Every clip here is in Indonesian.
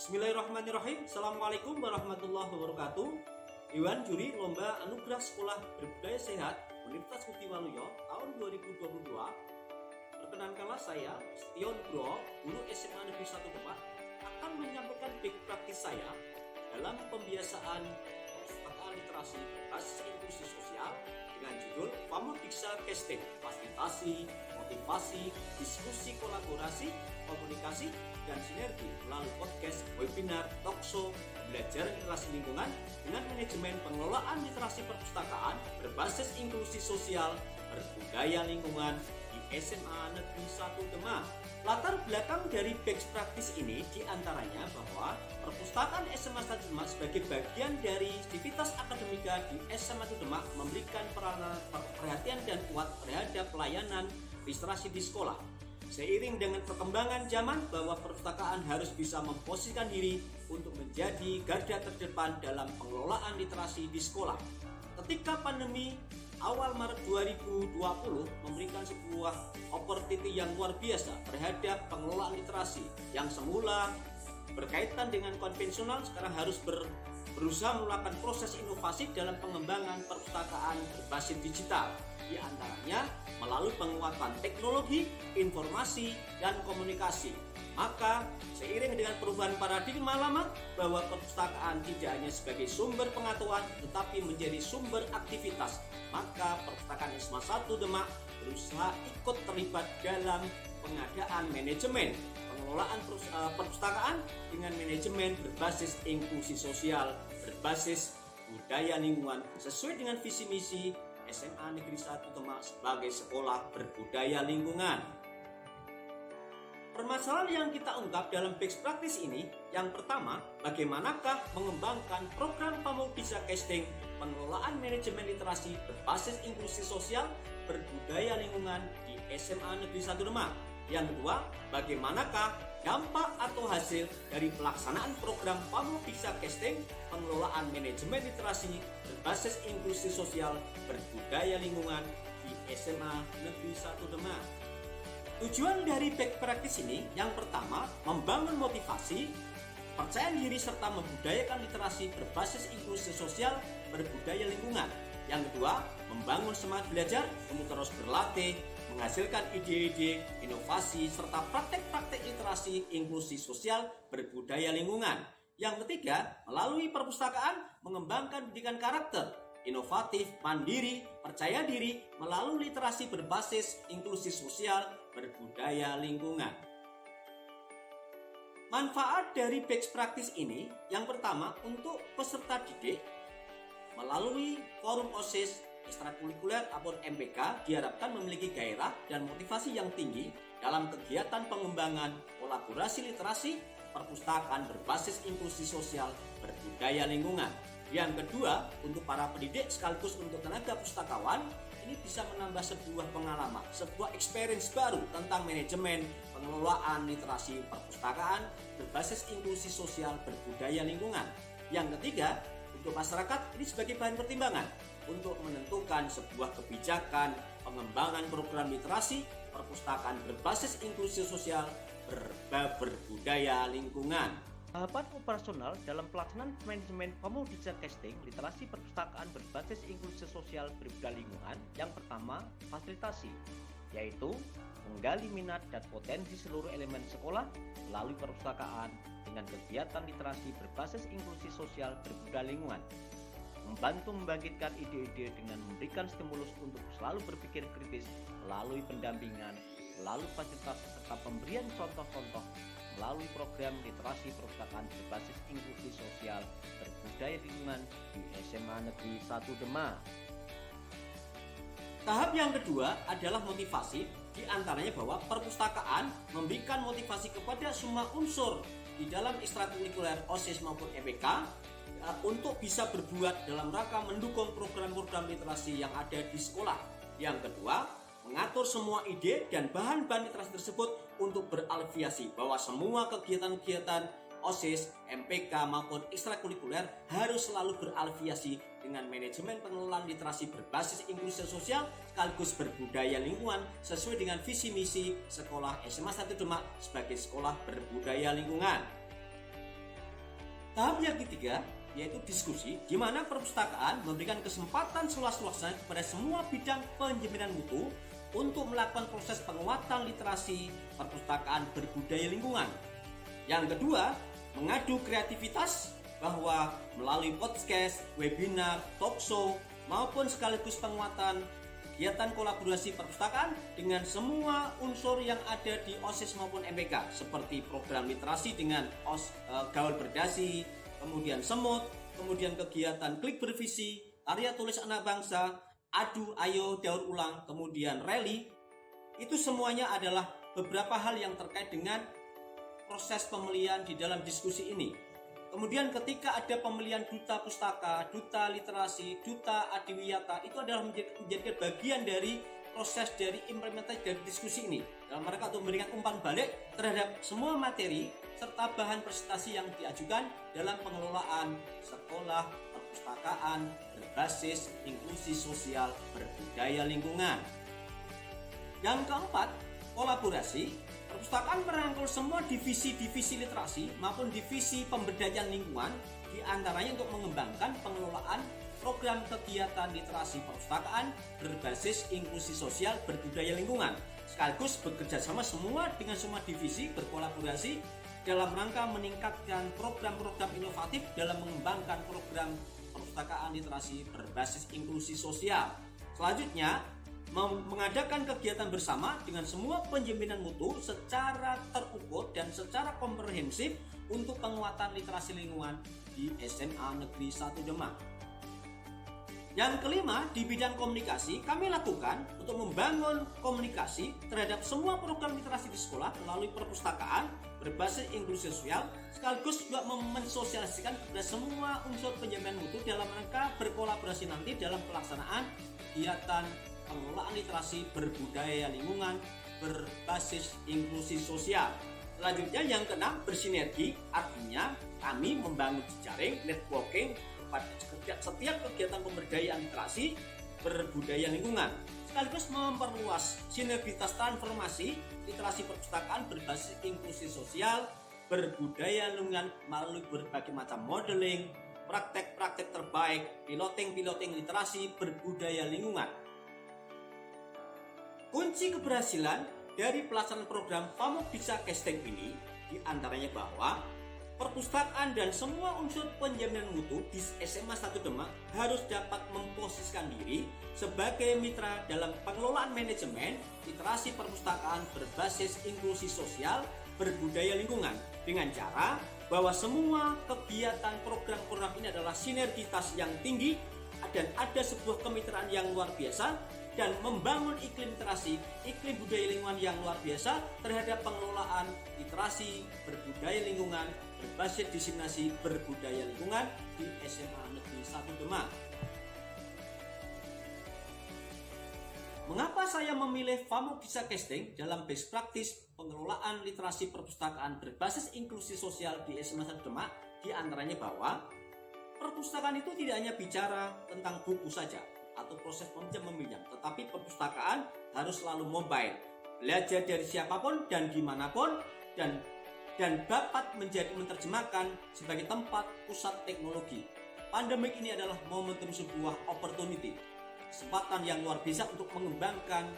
Bismillahirrahmanirrahim. Assalamualaikum warahmatullahi wabarakatuh. Dewan Juri Lomba Anugerah Sekolah Berbudaya Sehat Universitas Kutiwaluyo tahun 2022. Perkenankanlah saya, Setion Bro, guru SMA Negeri 1 Demak, akan menyampaikan best practice saya dalam pembiasaan perpustakaan literasi berbasis inklusi sosial dengan judul Famodiksa Casting, fasilitasi, motivasi, diskusi, kolaborasi, komunikasi, dan sinergi melalui podcast, webinar, talkshow, belajar literasi lingkungan dengan manajemen pengelolaan literasi perpustakaan berbasis inklusi sosial berbudaya lingkungan di SMA Negeri 1 Demak. Latar belakang dari best practice ini diantaranya bahwa perpustakaan SMA 1 Demak sebagai bagian dari aktivitas akademika di SMA 1 Demak memberikan perhatian dan kuat terhadap pelayanan literasi di sekolah. Seiring dengan perkembangan zaman bahwa perpustakaan harus bisa memposisikan diri untuk menjadi garda terdepan dalam pengelolaan literasi di sekolah. Ketika pandemi awal Maret 2020 memberikan sebuah opportunity yang luar biasa terhadap pengelolaan literasi yang semula berkaitan dengan konvensional sekarang harus berusaha melakukan proses inovasi dalam pengembangan perpustakaan berbasis digital, di antaranya melalui penguatan teknologi, informasi, dan komunikasi. Maka seiring dengan perubahan paradigma lama bahwa perpustakaan tidak hanya sebagai sumber pengetahuan tetapi menjadi sumber aktivitas, maka perpustakaan SMA 1 Demak berusaha ikut terlibat dalam pengadaan manajemen pengelolaan perpustakaan dengan manajemen berbasis inklusi sosial, berbasis budaya lingkungan sesuai dengan visi misi SMA Negeri 1 Demak sebagai sekolah berbudaya lingkungan. Permasalahan yang kita ungkap dalam best practice ini, yang pertama, bagaimanakah mengembangkan program Famodiksa Casting pengelolaan manajemen literasi berbasis inklusi sosial berbudaya lingkungan di SMA Negeri 1 Demak. Yang kedua, bagaimanakah dampak atau hasil dari pelaksanaan program Famodiksa Casting pengelolaan manajemen literasi berbasis inklusi sosial berbudaya lingkungan di SMA Negeri 1 Demak. Tujuan dari best practice ini yang pertama, membangun motivasi, percaya diri serta membudayakan literasi berbasis inklusi sosial berbudaya lingkungan. Yang kedua, membangun semangat belajar untuk terus berlatih, menghasilkan ide-ide, inovasi, serta praktek-praktek literasi inklusi sosial berbudaya lingkungan. Yang ketiga, melalui perpustakaan mengembangkan pendidikan karakter, inovatif, mandiri, percaya diri melalui literasi berbasis inklusi sosial berbudaya lingkungan. Manfaat dari best practice ini yang pertama untuk peserta didik melalui forum OSIS, ekstrakurikuler ataupun MPK diharapkan memiliki gairah dan motivasi yang tinggi dalam kegiatan pengembangan kolaborasi literasi perpustakaan berbasis inklusi sosial berbudaya lingkungan. Yang kedua, untuk para pendidik sekaligus untuk tenaga pustakawan, ini bisa menambah sebuah pengalaman, sebuah experience baru tentang manajemen pengelolaan literasi perpustakaan berbasis inklusi sosial berbudaya lingkungan. Yang ketiga, untuk masyarakat ini sebagai bahan pertimbangan untuk menentukan sebuah kebijakan pengembangan program literasi perpustakaan berbasis inklusi sosial berbudaya lingkungan. Tahapan operasional dalam pelaksanaan manajemen Famodiksa Casting literasi perpustakaan berbasis inklusi sosial berbudaya lingkungan. Yang pertama, fasilitasi, yaitu menggali minat dan potensi seluruh elemen sekolah melalui perpustakaan dengan kegiatan literasi berbasis inklusi sosial berbudaya lingkungan. Membantu membangkitkan ide-ide dengan memberikan stimulus untuk selalu berpikir kritis melalui pendampingan, melalui fasilitas serta pemberian contoh-contoh melalui program literasi perpustakaan berbasis inklusi sosial berbudaya lingkungan di SMA Negeri 1 Demak. Tahap yang kedua adalah motivasi, di antaranya bahwa perpustakaan memberikan motivasi kepada semua unsur di dalam ekstrakurikuler OSIS maupun MPK untuk bisa berbuat dalam rangka mendukung program-program literasi yang ada di sekolah. Yang kedua, mengatur semua ide dan bahan-bahan literasi tersebut untuk berafiliasi bahwa semua kegiatan-kegiatan OSIS, MPK maupun ekstrakurikuler harus selalu berafiliasi dengan manajemen pengelolaan literasi berbasis inklusi sosial sekaligus berbudaya lingkungan sesuai dengan visi misi sekolah SMA 1 Demak sebagai sekolah berbudaya lingkungan. Tahap yang ketiga yaitu diskusi, di mana perpustakaan memberikan kesempatan seluas-luasnya kepada semua bidang penjaminan mutu untuk melakukan proses penguatan literasi perpustakaan berbudaya lingkungan. Yang kedua, mengadu kreativitas bahwa melalui podcast, webinar, talk show, maupun sekaligus penguatan kegiatan kolaborasi perpustakaan dengan semua unsur yang ada di OSIS maupun MPK, seperti program literasi dengan gaul berdasi, kemudian semut, kemudian kegiatan klik bervisi, karya tulis anak bangsa, adu ayo daur ulang, kemudian rally. Itu semuanya adalah beberapa hal yang terkait dengan proses pemilihan di dalam diskusi ini. Kemudian ketika ada pemilihan duta pustaka, duta literasi, duta adiwiyata, itu adalah menjadi bagian dari proses dari implementasi dari diskusi ini. Dalam mereka untuk memberikan umpan balik terhadap semua materi serta bahan presentasi yang diajukan dalam pengelolaan sekolah perpustakaan berbasis inklusi sosial berbudaya lingkungan. Yang keempat, kolaborasi. Perpustakaan merangkul semua divisi-divisi literasi maupun divisi pemberdayaan lingkungan, diantaranya untuk mengembangkan pengelolaan program kegiatan literasi perpustakaan berbasis inklusi sosial berbudaya lingkungan, sekaligus bekerja sama semua dengan semua divisi berkolaborasi dalam rangka meningkatkan program-program inovatif dalam mengembangkan program perpustakaan literasi berbasis inklusi sosial. Selanjutnya, mengadakan kegiatan bersama dengan semua penjaminan mutu secara terukur dan secara komprehensif untuk penguatan literasi lingkungan di SMA Negeri 1 Demak. Yang kelima, di bidang komunikasi, kami lakukan untuk membangun komunikasi terhadap semua program literasi di sekolah melalui perpustakaan berbasis inklusi sosial, sekaligus juga mensosialisasikan kepada semua unsur penjaminan mutu dalam rangka berkolaborasi nanti dalam pelaksanaan kegiatan pengelolaan literasi berbudaya lingkungan berbasis inklusi sosial. Selanjutnya yang keenam, bersinergi, artinya kami membangun jejaring networking pada setiap kegiatan pemberdayaan literasi berbudaya lingkungan, sekaligus memperluas sinergitas transformasi literasi perpustakaan berbasis inklusi sosial berbudaya lingkungan melalui berbagai macam modeling, praktek-praktek terbaik, piloting literasi berbudaya lingkungan. Kunci keberhasilan dari pelaksanaan program Famobisa Casting ini diantaranya bahwa perpustakaan dan semua unsur penjaminan mutu di SMA 1 Demak harus dapat memposisikan diri sebagai mitra dalam pengelolaan manajemen literasi perpustakaan berbasis inklusi sosial berbudaya lingkungan dengan cara bahwa semua kegiatan program-program ini adalah sinergitas yang tinggi dan ada sebuah kemitraan yang luar biasa dan membangun iklim literasi, iklim budaya lingkungan yang luar biasa terhadap pengelolaan literasi berbudaya lingkungan berbasis diseminasi berbudaya lingkungan di SMA Negeri 1 Demak. Mengapa saya memilih Famobisa Casting dalam best practice pengelolaan literasi perpustakaan berbasis inklusi sosial di SMA 1 Demak? Di antaranya bahwa perpustakaan itu tidak hanya bicara tentang buku saja atau proses meminjam, tetapi perpustakaan harus selalu mobile, belajar dari siapapun dan dimanapun, dan dapat menerjemahkan sebagai tempat pusat teknologi. Pandemik ini adalah momentum sebuah opportunity, kesempatan yang luar biasa untuk mengembangkan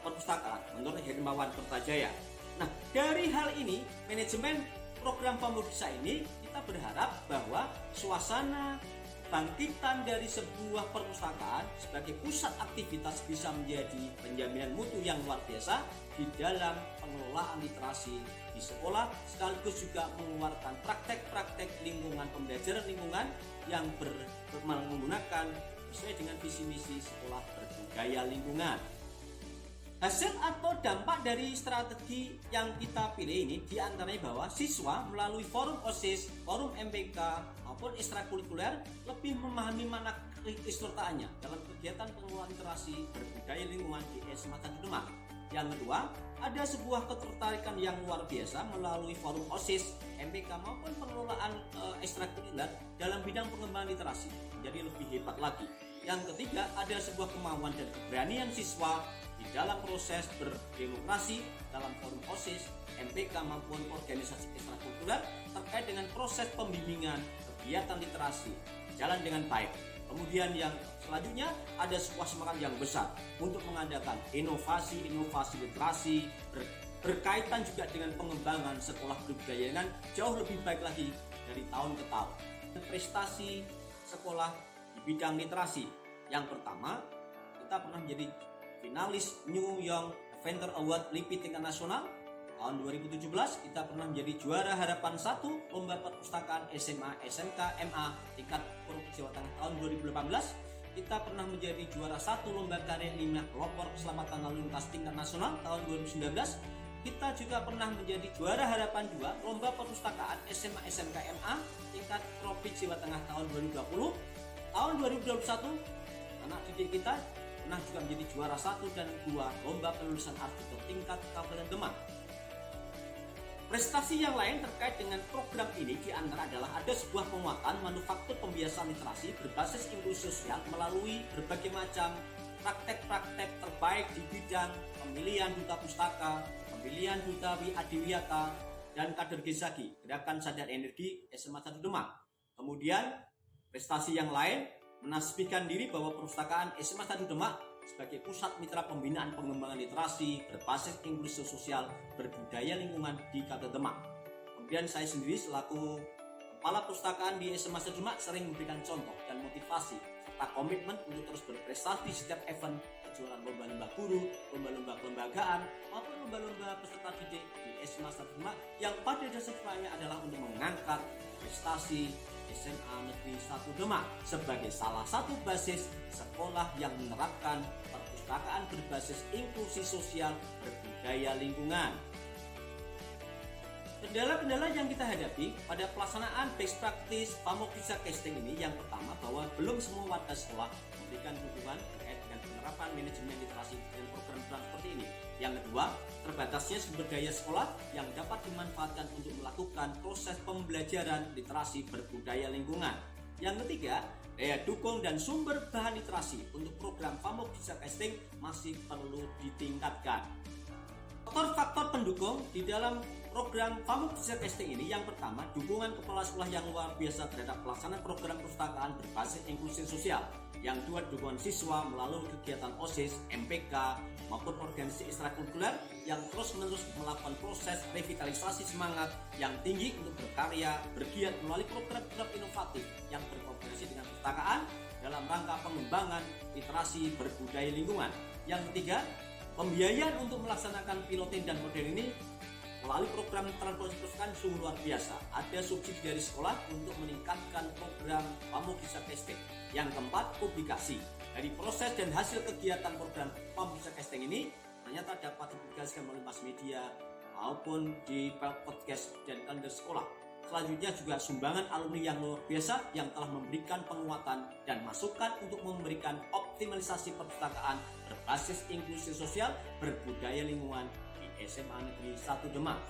perpustakaan menurut Hermawan Kertajaya. Nah, dari hal ini, manajemen program Famobisa ini kita berharap bahwa suasana bangkitan dari sebuah perpustakaan sebagai pusat aktivitas bisa menjadi penjaminan mutu yang luar biasa di dalam pengelolaan literasi di sekolah, sekaligus juga mengeluarkan praktek-praktek lingkungan pembelajaran lingkungan yang menggunakan sesuai dengan visi misi sekolah berbudaya lingkungan. Hasil atau dampak dari strategi yang kita pilih ini diantaranya bahwa siswa melalui forum OSIS, forum MPK maupun ekstrakurikuler lebih memahami makna keikutsertaannya dalam kegiatan pengelolaan literasi berbudaya lingkungan di SMA 1 Demak. Yang kedua, ada sebuah ketertarikan yang luar biasa melalui forum OSIS, MPK maupun pengelolaan ekstrakurikuler dalam bidang pengembangan literasi menjadi lebih hebat lagi. Yang ketiga, ada sebuah kemauan dan keberanian siswa di dalam proses berdemokrasi dalam forum OSIS, MPK maupun organisasi ekstrakurikuler terkait dengan proses pembimbingan kegiatan literasi jalan dengan baik. Kemudian yang selanjutnya ada sebuah semangat yang besar untuk mengadakan inovasi literasi berkaitan juga dengan pengembangan sekolah berbudaya jauh lebih baik lagi dari tahun ke tahun. Prestasi sekolah di bidang literasi. Yang pertama, kita pernah menjadi finalis New Young Inventor Award LIPI tingkat nasional. Tahun 2017 kita pernah menjadi juara harapan 1 lomba perpustakaan SMA, SMK, MA tingkat Provinsi Jawa Tengah tahun 2018. Kita pernah menjadi juara 1 lomba karya ilmiah pelopor keselamatan lalu lintas tingkat nasional tahun 2019. Kita juga pernah menjadi juara harapan 2 lomba perpustakaan SMA, SMK, MA tingkat Provinsi Jawa Tengah tahun 2020. Tahun 2021 anak didik kita pernah juga menjadi juara 1 dan 2 lomba penulisan artikel tingkat Kabupaten Demak. Prestasi yang lain terkait dengan program ini diantara adalah ada sebuah penguatan manufaktur pembiasaan literasi berbasis inklusi sosial melalui berbagai macam praktek-praktek terbaik di bidang pemilihan duta pustaka, pemilihan duta adiwiyata, dan kader Gesagi, Gerakan Sadar Energi SMA 1 Demak. Kemudian prestasi yang lain menasbihkan diri bahwa perpustakaan SMA 1 Demak sebagai pusat mitra pembinaan pengembangan literasi berbasis inklusi sosial berbudaya lingkungan di Kabupaten Demak. Kemudian saya sendiri selaku kepala perpustakaan di SMA 1 Demak sering memberikan contoh dan motivasi serta komitmen untuk terus berprestasi di setiap event kejuaraan lomba-lomba guru, lomba-lomba kelembagaan maupun lomba-lomba peserta didik di SMA 1 Demak yang pada dasarnya adalah untuk mengangkat prestasi SMA Negeri 1 Demak sebagai salah satu basis sekolah yang menerapkan perpustakaan berbasis inklusi sosial berbudaya lingkungan. Kendala-kendala yang kita hadapi pada pelaksanaan best practice Pamokdisa Casting ini yang pertama bahwa belum semua warga sekolah memberikan dukungan terkait dengan penerapan manajemen literasi dan program-program seperti ini. Yang kedua, terbatasnya sumber daya sekolah yang dapat dimanfaatkan untuk melakukan proses pembelajaran literasi berbudaya lingkungan. Yang ketiga, daya dukung dan sumber bahan literasi untuk program Pamokdisa Casting masih perlu ditingkatkan. Faktor-faktor pendukung di dalam program Pamokdisa Casting ini yang pertama, dukungan kepala sekolah yang luar biasa terhadap pelaksanaan program perpustakaan berbasis inklusi sosial. Yang kedua, dukungan siswa melalui kegiatan OSIS, MPK, maupun organisasi ekstrakurikuler yang terus-menerus melakukan proses revitalisasi semangat yang tinggi untuk berkarya, bergiat melalui program-program inovatif yang berkolaborasi dengan perpustakaan dalam rangka pengembangan literasi berbudaya lingkungan. Yang ketiga, pembiayaan untuk melaksanakan piloting dan model ini melalui program transportasi perpustakaan sungguh luar biasa. Ada subsidi dari sekolah untuk meningkatkan program Pamokdisa Casting. Yang keempat, publikasi. Dari proses dan hasil kegiatan program Pamokdisa Casting ini ternyata dapat dipublikasikan melalui mass media maupun di podcast dan kalender sekolah. Selanjutnya juga sumbangan alumni yang luar biasa yang telah memberikan penguatan dan masukan untuk memberikan optimalisasi perpustakaan berbasis inklusi sosial berbudaya lingkungan di SMA Negeri 1 Demak.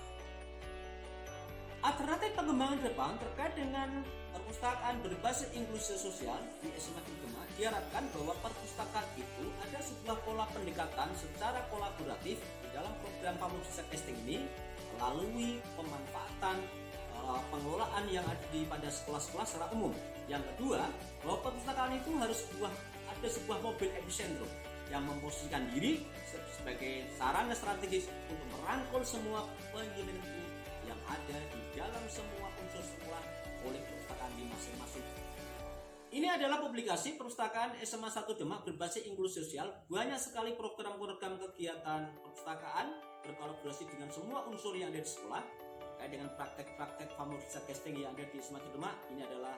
Alternatif pengembangan ke depan terkait dengan perpustakaan berbasis inklusi sosial di SMA 1 Demak diharapkan bahwa perpustakaan itu ada sebuah pola pendekatan secara kolaboratif di dalam program Pamokdisa Casting ini melalui pemanfaatan pengelolaan yang ada pada sekolah-sekolah secara umum. Yang kedua, bahwa perpustakaan itu harus ada sebuah mobil epicentrum yang memposisikan diri sebagai sarana strategis untuk merangkul semua penyelenggaraan yang ada di dalam semua unsur sekolah oleh perpustakaan di masing-masing. Ini adalah publikasi perpustakaan SMA 1 Demak berbasis inklusi sosial. Banyak sekali program-program kegiatan perpustakaan berkolaborasi dengan semua unsur yang ada di sekolah terkait dengan praktek-praktek Pamokdisa Casting yang ada di SMA 1 Demak. Ini adalah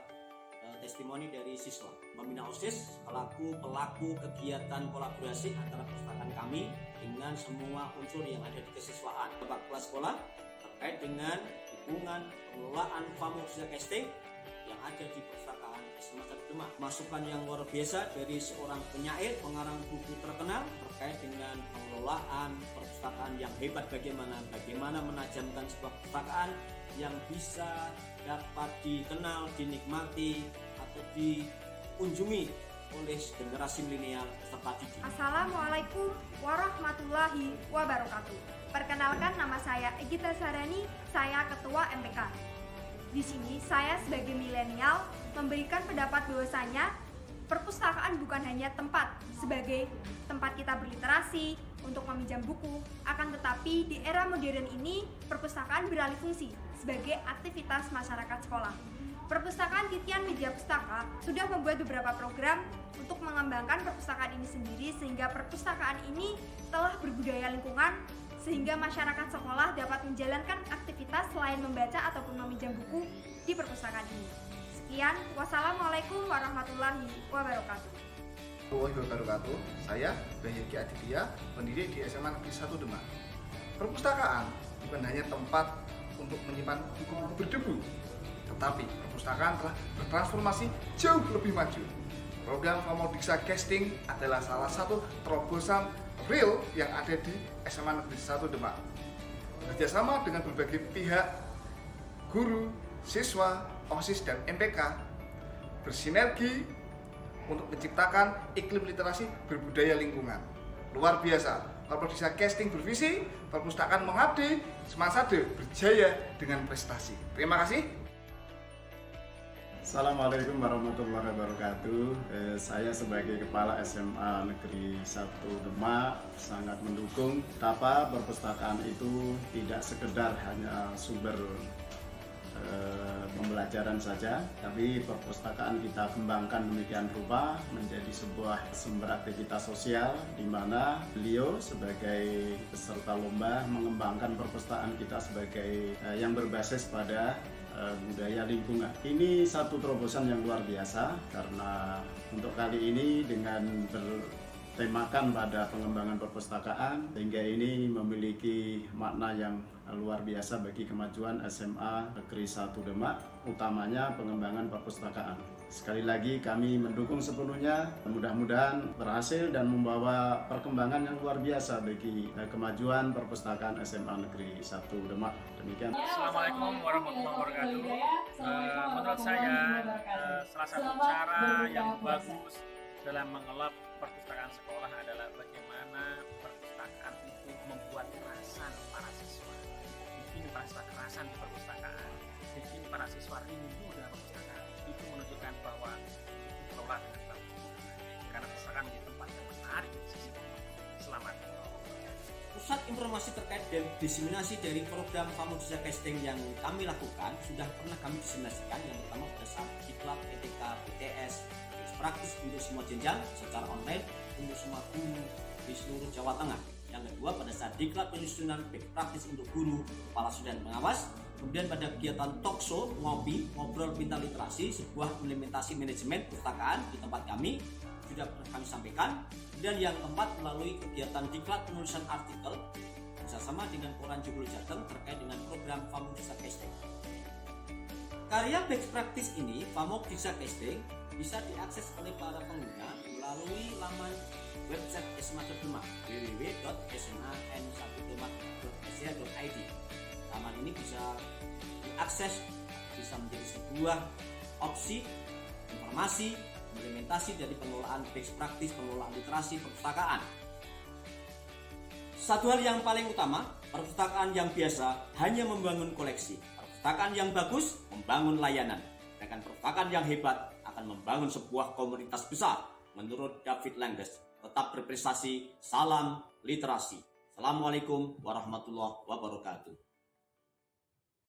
testimoni dari siswa membina OSIS selaku pelaku kegiatan kolaborasi antara perpustakaan kami dengan semua unsur yang ada di kesiswaan. Bapak kepala sekolah terkait dengan hubungan pengelolaan Pamokdisa Casting yang ada di perpustakaan SMA 1 Demak. Masukan yang luar biasa dari seorang penyair, pengarang buku terkenal terkait dengan pengelolaan perpustakaan yang hebat, bagaimana menajamkan sebuah perpustakaan yang bisa dapat dikenal, dinikmati atau dikunjungi oleh generasi milenial serta didik. Assalamualaikum warahmatullahi wabarakatuh. Perkenalkan, nama saya Egita Sarani, saya Ketua MPK. Di sini saya sebagai milenial memberikan pendapat bahwasanya perpustakaan bukan hanya tempat sebagai tempat kita berliterasi, untuk meminjam buku, akan tetapi di era modern ini perpustakaan beralih fungsi sebagai aktivitas masyarakat sekolah. Perpustakaan Titian Media Pustaka sudah membuat beberapa program untuk mengembangkan perpustakaan ini sendiri, sehingga perpustakaan ini telah berbudaya lingkungan sehingga masyarakat sekolah dapat menjalankan aktivitas selain membaca ataupun meminjam buku di perpustakaan ini. Sekian, wassalamualaikum warahmatullahi wabarakatuh. Wabarakatuh. Saya Bahyaki Aditya, pendiri di SMA Negeri 1 Demak. Perpustakaan bukan hanya tempat untuk menyimpan buku-buku berdebu, tetapi perpustakaan telah bertransformasi jauh lebih maju. Program Famodiksa Casting adalah salah satu terobosan real yang ada di SMA Negeri 1 Demak. Bekerjasama dengan berbagai pihak, guru, siswa, OSIS, dan MPK bersinergi untuk menciptakan iklim literasi berbudaya lingkungan. Luar biasa. Famodiksa Casting bervisi, perpustakaan mengabdi, Semansade berjaya dengan prestasi. Terima kasih. Assalamualaikum warahmatullahi wabarakatuh. Saya sebagai Kepala SMA Negeri 1 Demak sangat mendukung betapa perpustakaan itu tidak sekedar hanya sumber pembelajaran saja, tapi perpustakaan kita kembangkan demikian rupa menjadi sebuah sumber aktivitas sosial, di mana beliau sebagai peserta lomba mengembangkan perpustakaan kita sebagai yang berbasis pada budaya lingkungan. Ini satu terobosan yang luar biasa, karena untuk kali ini dengan bertemakan pada pengembangan perpustakaan, sehingga ini memiliki makna yang luar biasa bagi kemajuan SMA Negeri 1 Demak, utamanya pengembangan perpustakaan. Sekali lagi kami mendukung sepenuhnya, mudah-mudahan berhasil dan membawa perkembangan yang luar biasa bagi kemajuan perpustakaan SMA Negeri 1 Demak. Demikian. Assalamualaikum warahmatullahi wabarakatuh. Menurut saya salah satu cara yang bagus dalam mengelola perpustakaan sekolah adalah bagaimana perpustakaan itu membuat kerasan para siswa, bikin rasa kerasan di perpustakaan, bikin para siswa rindu dengan perpustakaan. Itu menunjukkan bahwa dikelola dengan bagus, karena perpustakaan di tempat yang menarik di sisi. Selamat. Pusat informasi terkait dan diseminasi dari program Famodiksa Casting yang kami lakukan sudah pernah kami diseminasikan. Yang pertama pada saat diklat PTK, BTS, praktis untuk semua jenjang secara online untuk semua guru di seluruh Jawa Tengah. Yang kedua pada saat diklat penyusunan praktis untuk guru, kepala siswa dan pengawas. Kemudian pada kegiatan talkshow, ngobrol pintar literasi, sebuah implementasi manajemen perpustakaan di tempat kami sudah pernah kami sampaikan. Dan yang keempat melalui kegiatan diklat penulisan artikel bersama dengan Koran Joglo Jateng terkait dengan program Famodiksa Casting. Karya best practice ini, Famodiksa Casting, bisa diakses oleh para pengguna melalui laman website SMA Demak www.sman1demak.ac.id. Laman ini bisa diakses, bisa menjadi sebuah opsi informasi implementasi dari pengelolaan best practice pengelolaan literasi perpustakaan. Satu hal yang paling utama, perpustakaan yang biasa hanya membangun koleksi. Perpustakaan yang bagus membangun layanan. Sedangkan perpustakaan yang hebat akan membangun sebuah komunitas besar. Menurut David Langges, tetap berprestasi, salam literasi. Assalamualaikum warahmatullahi wabarakatuh.